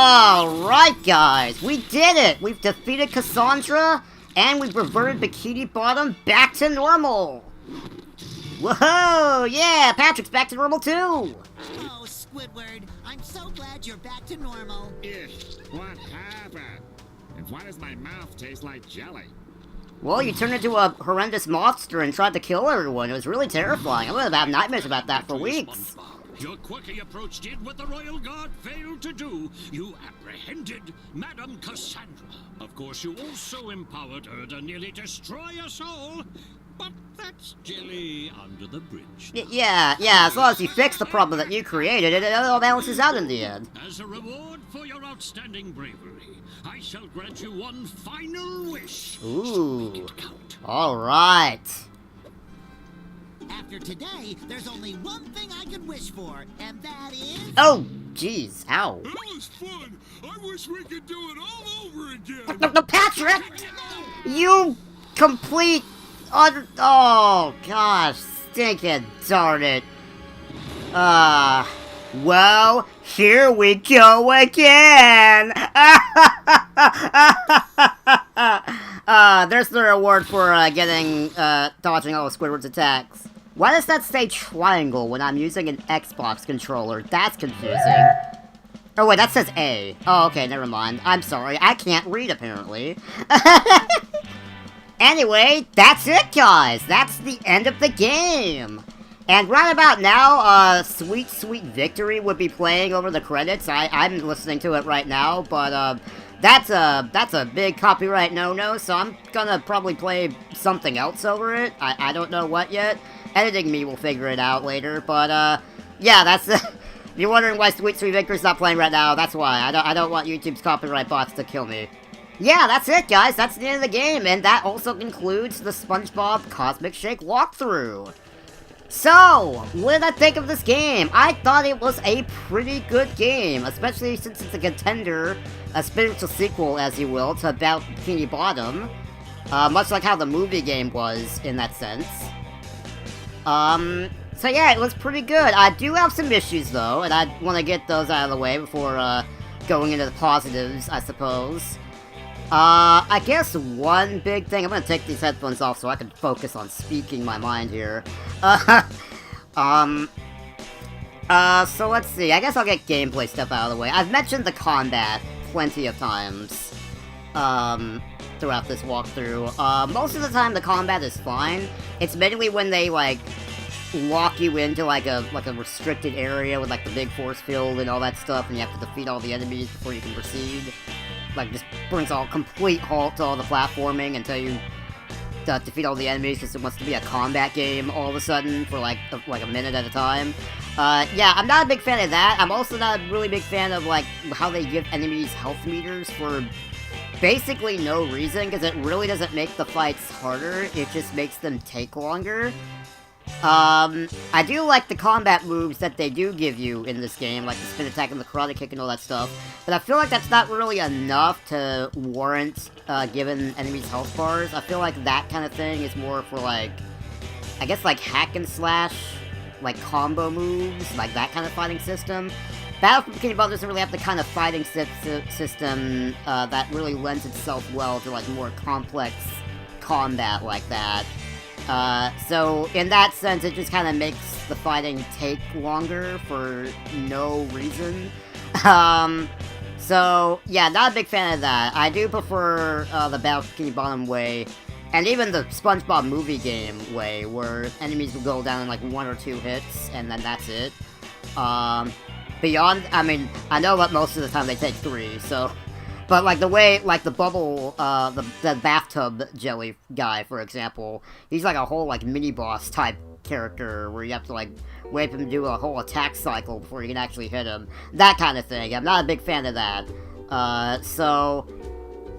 Alright, guys, we did it! We've defeated Kassandra, and we've reverted Bikini Bottom back to normal! Whoa, yeah, Patrick's back to normal too! Oh, Squidward, I'm so glad you're back to normal. What happened? And why does my mouth taste like jelly? Well, you turned into a horrendous monster and tried to kill everyone. It was really terrifying. I'm gonna have nightmares about that for weeks. Your quirky approach did what the Royal Guard failed to do. You apprehended Madame Kassandra. Of course, you also empowered her to nearly destroy us all. But that's jelly under the bridge. Yeah, as long as you fix the problem that you created, it all balances out in the end. As a reward for your outstanding bravery, I shall grant you one final wish. Ooh. Alright. After today, there's only one thing I can wish for, and that is... Oh, jeez, ow. That was fun. I wish we could do it all over again. No, Patrick! You complete... Oh, gosh, stinking darn it. Well, here we go again! There's the reward for, dodging all of Squidward's attacks. Why does that say triangle when I'm using an Xbox controller? That's confusing. Oh wait, that says A. Oh, okay, never mind. I'm sorry, I can't read apparently. Anyway, that's it, guys. That's the end of the game. And right about now, Sweet Sweet Victory would be playing over the credits. I'm listening to it right now, but that's a big copyright no-no, so I'm gonna probably play something else over it. I don't know what yet. Editing me will figure it out later, but yeah, that's if you're wondering why Sweet Sweet Victory's not playing right now, that's why. I don't want YouTube's copyright bots to kill me. Yeah, that's it, guys. That's the end of the game, and that also concludes the Spongebob Cosmic Shake walkthrough. So, what did I think of this game? I thought it was a pretty good game, especially since it's a contender, a spiritual sequel, as you will, to About Bikini Bottom. Much like how the movie game was, in that sense. So yeah, it was pretty good. I do have some issues, though, and I want to get those out of the way before, going into the positives, I suppose. I guess one big thing, I'm gonna take these headphones off so I can focus on speaking my mind here. So let's see, I guess I'll get gameplay stuff out of the way. I've mentioned the combat plenty of times, throughout this walkthrough. Most of the time the combat is fine. It's mainly when they, like, lock you into, like a restricted area with, like, the big force field and all that stuff, and you have to defeat all the enemies before you can proceed. Like, just brings all complete halt to all the platforming until you defeat all the enemies, because it wants to be a combat game all of a sudden for, like a minute at a time. Yeah, I'm not a big fan of that. I'm also not a really big fan of, like, how they give enemies health meters for basically no reason, because it really doesn't make the fights harder, it just makes them take longer. I do like the combat moves that they do give you in this game, like the spin attack and the karate kick and all that stuff, but I feel like that's not really enough to warrant, giving enemies health bars. I feel like that kind of thing is more for, like, I guess, like, hack and slash, like, combo moves, like that kind of fighting system. Battle for Bikini Bottom doesn't really have the kind of fighting system, that really lends itself well to, like, more complex combat like that. So, in that sense, it just kind of makes the fighting take longer for no reason. So, yeah, not a big fan of that. I do prefer, the Battle for Bikini Bottom way, and even the SpongeBob movie game way, where enemies will go down in, like, 1 or 2 hits, and then that's it. Beyond, I mean, I know that most of the time they take 3, so... But, like, the way, like, the bubble, the bathtub jelly guy, for example, he's like a whole, like, mini-boss type character where you have to, like, wait for him to do a whole attack cycle before you can actually hit him. That kind of thing. I'm not a big fan of that. So,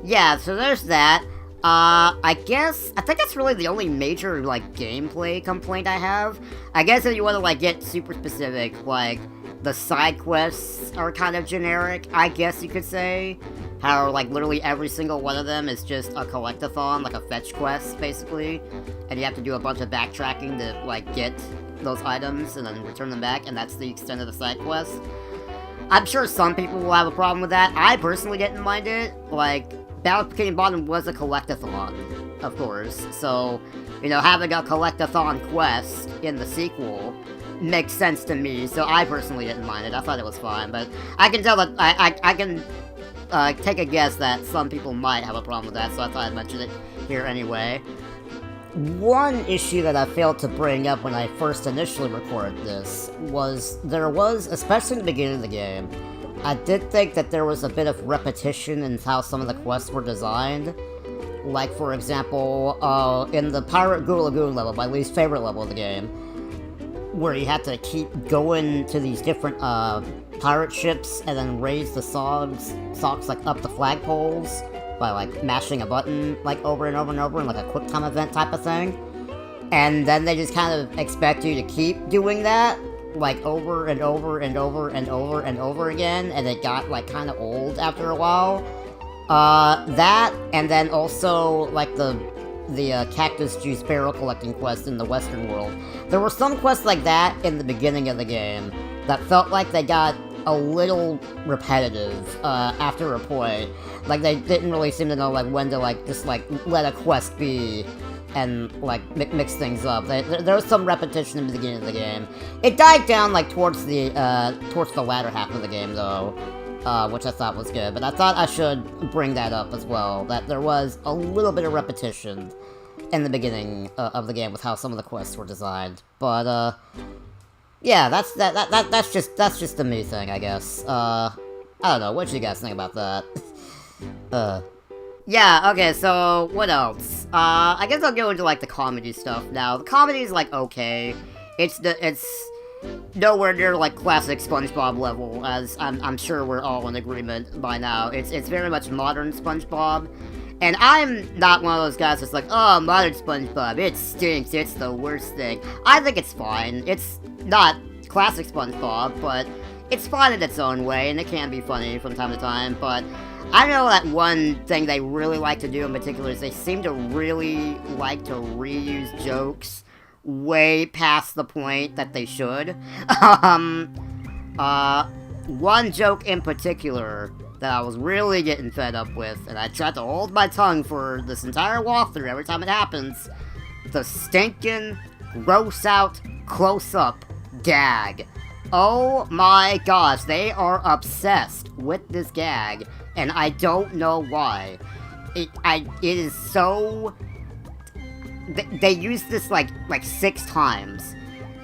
yeah, so there's that. I think that's really the only major, like, gameplay complaint I have. I guess if you want to, like, get super specific, like, the side quests are kind of generic, I guess you could say. How, like, literally every single one of them is just a collectathon, like a fetch quest, basically. And you have to do a bunch of backtracking to, like, get those items and then return them back, and that's the extent of the side quest. I'm sure some people will have a problem with that. I personally didn't mind it. Like, Battle of Bikini Bottom was a collectathon, of course. So, you know, having a collectathon quest in the sequel makes sense to me. So I personally didn't mind it. I thought it was fine. But I can tell that I can take a guess that some people might have a problem with that. So I thought I'd mention it here anyway. One issue that I failed to bring up when I first initially recorded this was especially in the beginning of the game, I did think that there was a bit of repetition in how some of the quests were designed. Like, for example, in the Pirate Goo Lagoon level, my least favorite level of the game, where you have to keep going to these different pirate ships and then raise the socks like up the flagpoles by like mashing a button like over and over and over in like a quick time event type of thing. And then they just kind of expect you to keep doing that like over and over and over and over and over again, and it got like kind of old after a while. That, and then also like the cactus juice barrel collecting quest in the Western world. There were some quests like that in the beginning of the game that felt like they got a little repetitive after a point. Like, they didn't really seem to know like when to like just like let a quest be and like mix things up. There was some repetition in the beginning of the game. It died down like towards the latter half of the game though, which I thought was good. But I thought I should bring that up as well, that there was a little bit of repetition in the beginning of the game with how some of the quests were designed. But yeah, that's just the me thing, I guess. I don't know. What do you guys think about that? Yeah, okay, so what else? I guess I'll go into like the comedy stuff now. The comedy's like okay. It's nowhere near like classic SpongeBob level, as I'm sure we're all in agreement by now. It's very much modern SpongeBob. And I'm not one of those guys that's like, oh, modern SpongeBob, it stinks, it's the worst thing. I think it's fine. It's not classic SpongeBob, but it's fine in its own way, and it can be funny from time to time. But I know that one thing they really like to do in particular is they seem to really like to reuse jokes way past the point that they should. One joke in particular that I was really getting fed up with, and I tried to hold my tongue for this entire walkthrough every time it happens, the stinking, gross-out, close-up gag. Oh my gosh, they are obsessed with this gag, and I don't know why. It is so... They used this like 6 times,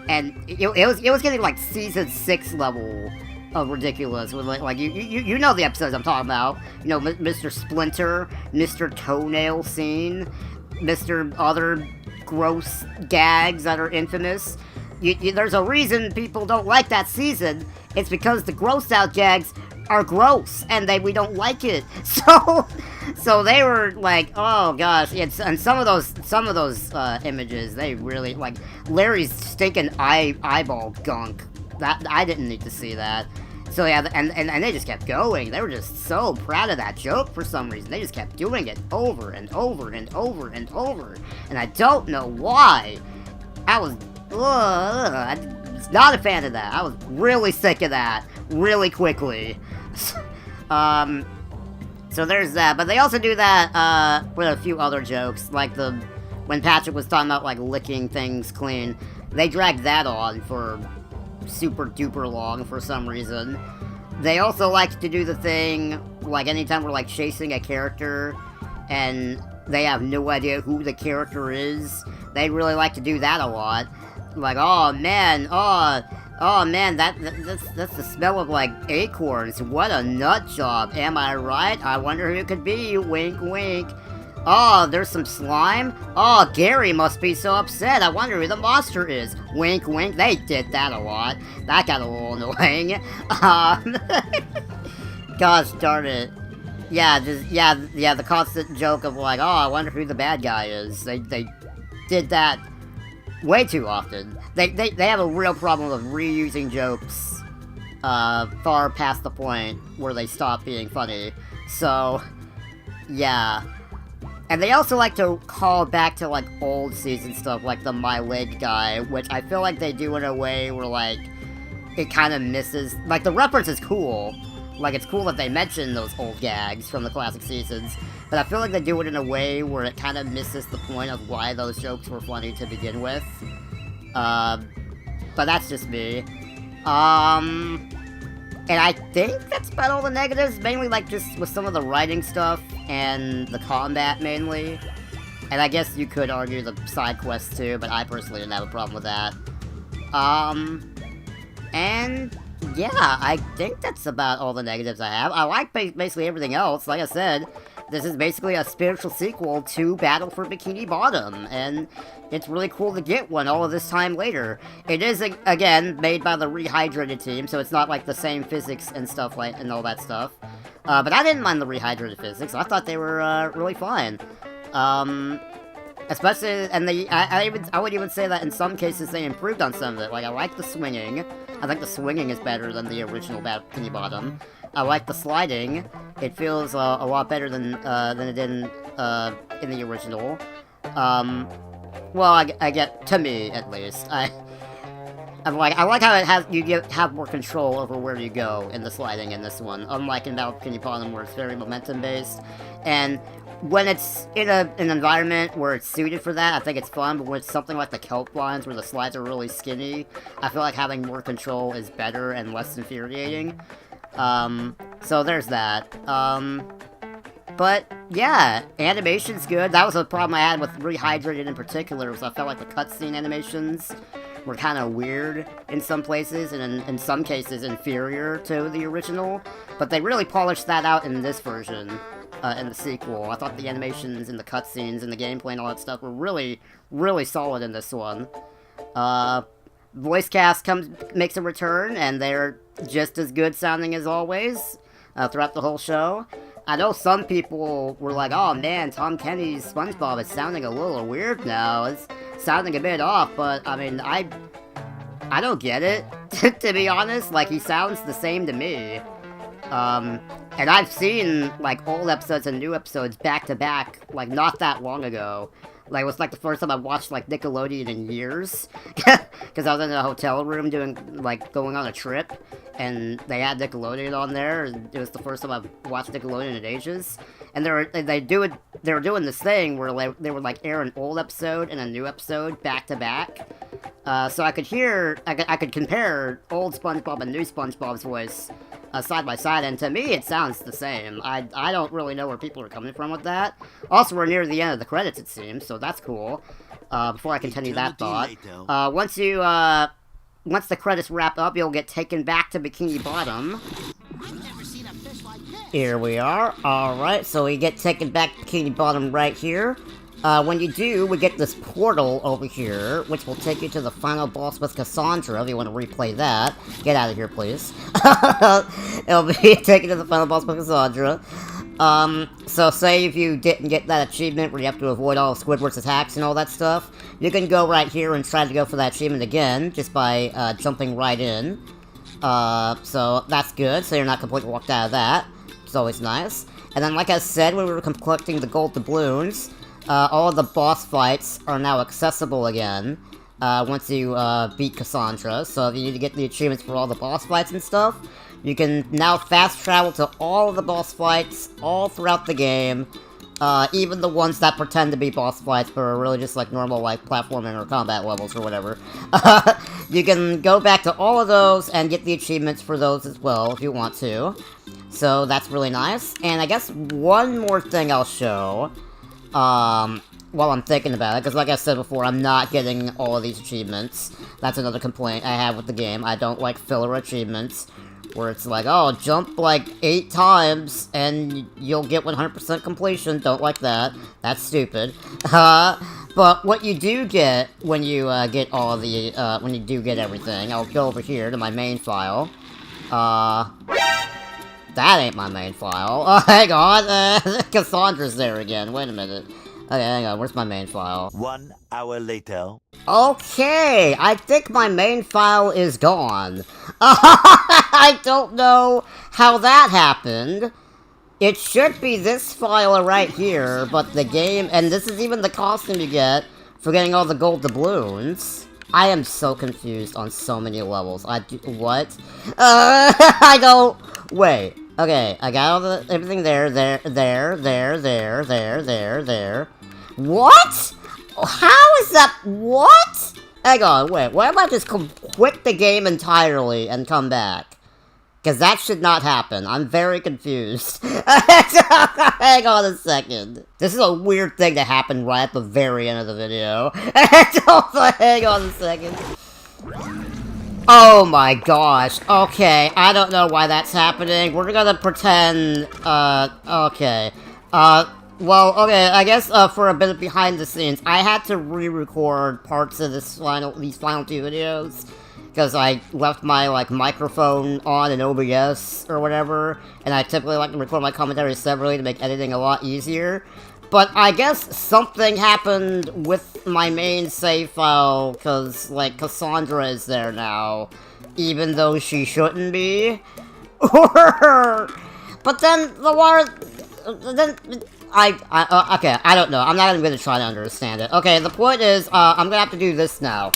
and it was getting like season 6 level of ridiculous. With like you know the episodes I'm talking about. You know, Mr. Splinter, Mr. Toenail Scene, Mr. Other gross gags that are infamous. There's a reason people don't like that season. It's because the gross out gags are gross, and we don't like it. So they were like, oh gosh, and some of those images, they really like Larry's stinking eyeball gunk. That I didn't need to see that. So yeah, and they just kept going. They were just so proud of that joke for some reason. They just kept doing it over and over and over and over, and I don't know why. I was not a fan of that. I was really sick of that really quickly. So there's that, but they also do that with a few other jokes, like when Patrick was talking about like licking things clean. They dragged that on for super duper long for some reason. They also like to do the thing, like anytime we're like chasing a character and they have no idea who the character is, they really like to do that a lot. Like, oh man, that's the smell of like acorns. What a nut job, am I right? I wonder who it could be, wink wink. Oh, there's some slime? Oh, Gary must be so upset. I wonder who the monster is. Wink, wink. They did that a lot. That got a little annoying. Gosh darn it. Yeah, the constant joke of like, oh, I wonder who the bad guy is. They did that way too often. They have a real problem of reusing jokes far past the point where they stop being funny. So, yeah. And they also like to call back to, like, old season stuff, like the My Leg guy, which I feel like they do in a way where, like, it kind of misses, like, the reference is cool. Like, it's cool that they mention those old gags from the classic seasons, but I feel like they do it in a way where it kind of misses the point of why those jokes were funny to begin with. But that's just me. And I think that's about all the negatives, mainly, like, just with some of the writing stuff and the combat, mainly. And I guess you could argue the side quests, too, but I personally didn't have a problem with that. And yeah, I think that's about all the negatives I have. I like basically everything else. Like I said, this is basically a spiritual sequel to Battle for Bikini Bottom, and it's really cool to get one all of this time later. It is, again, made by the Rehydrated team, so it's not like the same physics and stuff like and all that stuff. But I didn't mind the Rehydrated physics. I thought they were really fine. Especially, and I would even say that in some cases they improved on some of it. Like, I like the swinging. I think the swinging is better than the original Bikini Bottom. I like the sliding. It feels a lot better than it did in the original. Well, I get, to me at least. I like how it has have more control over where you go in the sliding in this one, unlike in Bikini Bottom where it's very momentum based. And when it's in an environment where it's suited for that, I think it's fun, but when it's something like the kelp lines where the slides are really skinny, I feel like having more control is better and less infuriating. So there's that. But yeah, animation's good. That was a problem I had with Rehydrated in particular, was I felt like the cutscene animations were kind of weird in some places, and in some cases inferior to the original. But they really polished that out in this version. In the sequel. I thought the animations and the cutscenes and the gameplay and all that stuff were really, really solid in this one. Voice cast makes a return, and they're just as good sounding as always throughout the whole show. I know some people were like, oh man, Tom Kenny's Spongebob is sounding a little weird now. It's sounding a bit off, but I mean, I don't get it, to be honest. Like, he sounds the same to me. And I've seen, like, old episodes and new episodes back-to-back, like, not that long ago. Like, it was, like, the first time I watched, like, Nickelodeon in years. Because I was in a hotel room going on a trip, and they had Nickelodeon on there, and it was the first time I've watched Nickelodeon in ages. And they were doing this thing where they would, like, air an old episode and a new episode back-to-back. So I could compare old SpongeBob and new SpongeBob's voice side by side, and to me it sounds the same. I don't really know where people are coming from with that. Also, we're near the end of the credits, it seems, so that's cool. Before I continue that thought, once the credits wrap up, you'll get taken back to Bikini Bottom. I've never seen a fish like this. Here we are. Alright, so we get taken back to Bikini Bottom right here. When you do, we get this portal over here, which will take you to the final boss with Kassandra, if you want to replay that. Get out of here, please. It'll be taken to the final boss with Kassandra. So say if you didn't get that achievement where you have to avoid all of Squidward's attacks and all that stuff, you can go right here and try to go for that achievement again, just by, jumping right in. So that's good, so you're not completely walked out of that. It's always nice. And then, like I said, when we were collecting the gold doubloons, all of the boss fights are now accessible again, once you, beat Kassandra. So if you need to get the achievements for all the boss fights and stuff, you can now fast travel to all of the boss fights all throughout the game, even the ones that pretend to be boss fights but are really just like normal, like, platforming or combat levels or whatever. You can go back to all of those and get the achievements for those as well, if you want to. So that's really nice. And I guess one more thing I'll show, while I'm thinking about it, because like I said before, I'm not getting all of these achievements. That's another complaint I have with the game. I don't like filler achievements, where it's like, oh, jump like 8 times and you'll get 100% completion. Don't like that. That's stupid. But what you do get when you get all of the, when you do get everything, I'll go over here to my main file. That ain't my main file. Oh, hang on. Kassandra's there again. Wait a minute. Okay, hang on. Where's my main file? 1 hour later. Okay, I think my main file is gone. I don't know how that happened. It should be this file right here, but the game, and this is even the costume you get for getting all the gold doubloons. I am so confused on so many levels. What? I don't... Wait. Okay, I got all everything there. What? How is that? What? Hang on, wait. Why don't I just quit the game entirely and come back? Because that should not happen. I'm very confused. Hang on a second. This is a weird thing to happen right at the very end of the video. Hang on a second. Oh my gosh. Okay, I don't know why that's happening. We're gonna pretend, okay. Well, okay, I guess, for a bit of behind the scenes, I had to re-record parts of these final 2 videos, because I left my, like, microphone on in OBS or whatever, and I typically like to record my commentary separately to make editing a lot easier. But I guess something happened with my main save file, because, like, Kassandra is there now, even though she shouldn't be. But then, the water... Then... okay, I don't know. I'm not even gonna try to understand it. Okay, the point is, I'm gonna have to do this now.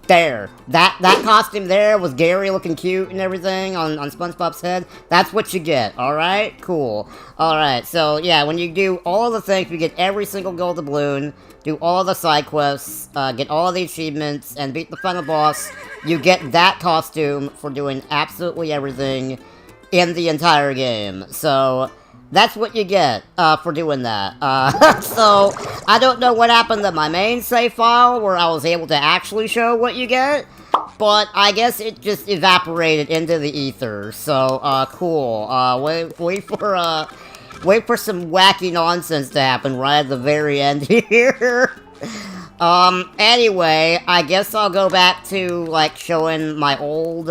There. That costume there was Gary looking cute and everything on SpongeBob's head. That's what you get, alright? Cool. Alright, so, yeah, when you do all the things, you get every single gold doubloon, do all the side quests, get all the achievements, and beat the final boss, you get that costume for doing absolutely everything in the entire game. So... that's what you get, for doing that. So, I don't know what happened to my main save file, where I was able to actually show what you get, but I guess it just evaporated into the ether, so, cool. Wait for some wacky nonsense to happen right at the very end here. Anyway, I guess I'll go back to, like, showing my old,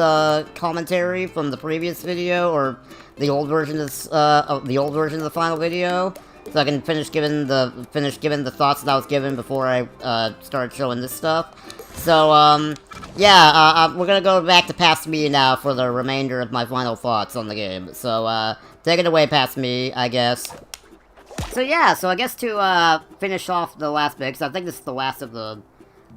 commentary from the previous video, or... the old version of the final video, so I can finish giving the thoughts that I was given before I started showing this stuff. So yeah, we're gonna go back to past me now for the remainder of my final thoughts on the game. So take it away, past me, I guess. So yeah, so I guess to finish off the last bit, because I think this is the last of the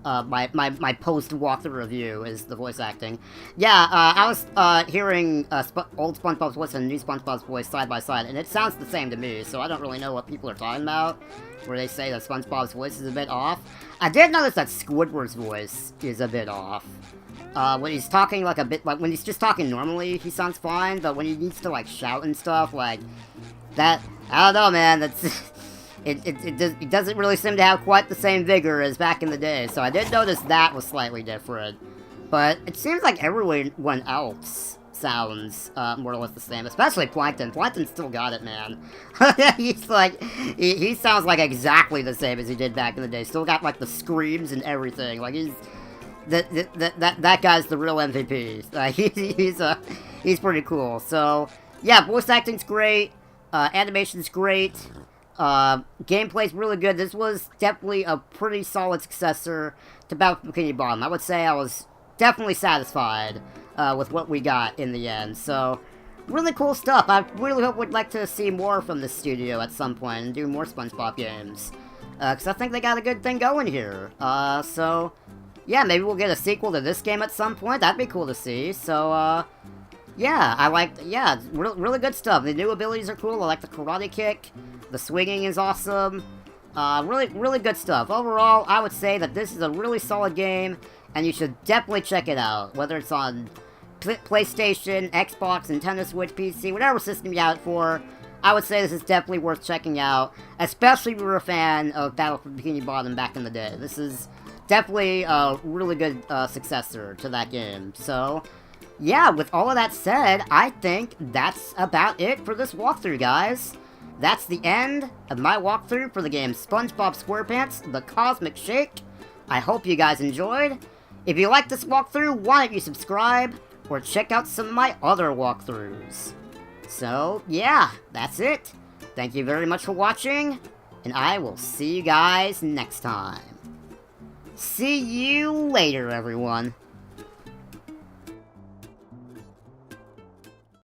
my post-walkthrough review is the voice acting. Yeah, I was hearing old SpongeBob's voice and new SpongeBob's voice side by side, and it sounds the same to me, so I don't really know what people are talking about, where they say that SpongeBob's voice is a bit off. I did notice that Squidward's voice is a bit off. When he's talking like a bit, like when he's just talking normally, he sounds fine, but when he needs to like shout and stuff, like, that, I don't know, man, that's... It doesn't really seem to have quite the same vigor as back in the day, so I did notice that was slightly different. But it seems like everyone else sounds more or less the same, especially Plankton. Plankton still got it, man. He's like, he sounds like exactly the same as he did back in the day. Still got like the screams and everything. Like that guy's the real MVP. Like he's pretty cool. So yeah, voice acting's great, animation's great. Gameplay's really good. This was definitely a pretty solid successor to Battle Bikini Bottom. I would say I was definitely satisfied with what we got in the end. So, really cool stuff. I really hope we'd like to see more from this studio at some point and do more SpongeBob games. Because I think they got a good thing going here. So, yeah, maybe we'll get a sequel to this game at some point. That'd be cool to see. So, yeah, really good stuff. The new abilities are cool. I like the karate kick. The swinging is awesome. Really good stuff. Overall, I would say that this is a really solid game, and you should definitely check it out. Whether it's on PlayStation, Xbox, Nintendo Switch, PC, whatever system you have it for, I would say this is definitely worth checking out, especially if you were a fan of Battle for Bikini Bottom back in the day. This is definitely a really good successor to that game. So, yeah, with all of that said, I think that's about it for this walkthrough, guys. That's the end of my walkthrough for the game SpongeBob SquarePants: The Cosmic Shake. I hope you guys enjoyed. If you like this walkthrough, why don't you subscribe, or check out some of my other walkthroughs. So, yeah, that's it. Thank you very much for watching, and I will see you guys next time. See you later, everyone.